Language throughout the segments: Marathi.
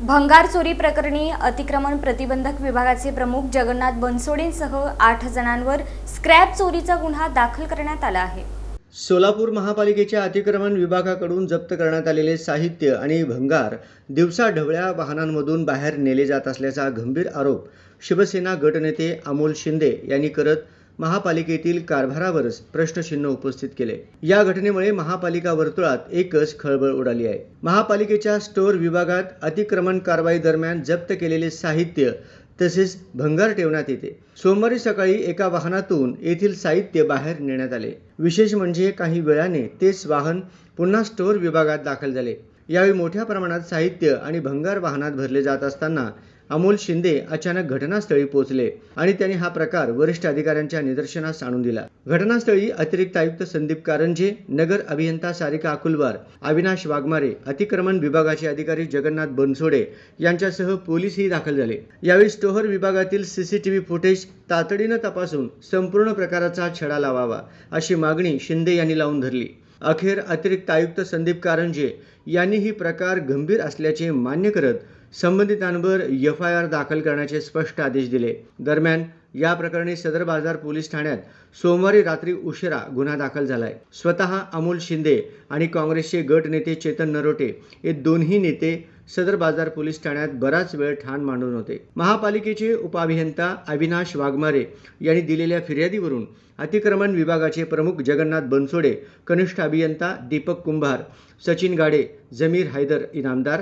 भंगार चोरी प्रकरणी अतिक्रमण प्रतिबंधक विभागाचे प्रमुख जगन्नाथ बनसोडेंसह 8 जणांवर स्क्रॅप चोरीचा गुन्हा दाखल करण्यात आला आहे। सोलापूर महापालिकेच्या अतिक्रमण विभागाकडून जप्त करण्यात आलेले साहित्य आणि भंगार दिवसाढवळ्या वाहनांमधून बाहेर नेले जात असल्याचा गंभीर आरोप शिवसेना गटनेते अमोल शिंदे यांनी करत महापालिकेतील कारभारावरच प्रश्नचिन्ह उपस्थित केले। या घटनेमुळे महापालिका वर्तुळात एकच खळबळ उडाली आहे। महापालिकेच्या स्टोअर विभागात अतिक्रमण कारवाई दरम्यान जप्त केलेले साहित्य तसेच भंगार ठेवण्यात येते। सोमवारी सकाळी एका वाहनातून येथील साहित्य बाहेर नेण्यात आले। विशेष म्हणजे काही वेळाने तेच वाहन पुन्हा स्टोअर विभागात दाखल झाले। यावेळी मोठ्या प्रमाणात साहित्य आणि भंगार वाहनात भरले जात असताना अमोल शिंदे अचानक घटनास्थळी पोहोचले आणि त्यांनी हा प्रकार वरिष्ठ अधिकाऱ्यांच्या निदर्शनास आणून दिला। घटनास्थळी अतिरिक्त आयुक्त संदीप कारंजे, नगर अभियंता सारिका अकुलवार, अविनाश वाघमारे, अतिक्रमण विभागाचे अधिकारी जगन्नाथ बनसोडे यांच्यासह पोलीसही दाखल झाले। यावेळी स्टोअर विभागातील सीसीटीव्ही फुटेज तातडीने तपासून संपूर्ण प्रकाराचा छडा लावावा अशी मागणी शिंदे यांनी लावून धरली। अखेर अतिरिक्त आयुक्त संदीप कारंजे यांनी ही प्रकार गंभीर असल्याचे मान्य करत संबंधितांवर FIR दाखल करण्याचे स्पष्ट आदेश दिले। दरम्यान या प्रकरणी सदर बाजार पोलीस ठाण्यात सोमवारी रात्री उशिरा गुन्हा दाखल झालाय। स्वतः अमोल शिंदे आणि काँग्रेसचे गट नेते चेतन नरोटे हे दोन्ही नेते सदर बाजार पोलीस ठाण्यात बराच वेळ ठाण मांडून होते। महापालिकेचे उपअभियंता अविनाश वाघमारे यांनी दिलेल्या फिर्यादीवरून अतिक्रमण विभागाचे प्रमुख जगन्नाथ बनसोडे, कनिष्ठ अभियंता दीपक कुंभार, सचिन गाडे, जमीर हैदर इनामदार,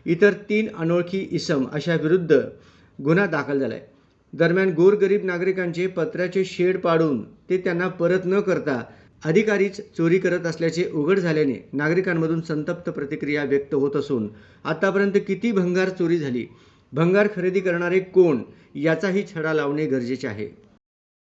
इतर 3 अनोळखी इसम अशा विरुद्ध गुन्हा दाखल झालाय। दरम्यान गोरगरीब नागरिकांचे पत्र्याचे शेड पाडून ते त्यांना परत न करता अधिकारीच चोरी करत असल्याचे उघड झाल्याने नागरिकांमधून संतप्त प्रतिक्रिया व्यक्त होत असून आतापर्यंत किती भंगार चोरी झाली, भंगार खरेदी करणारे कोण याचाही छडा लावणे गरजेचे आहे।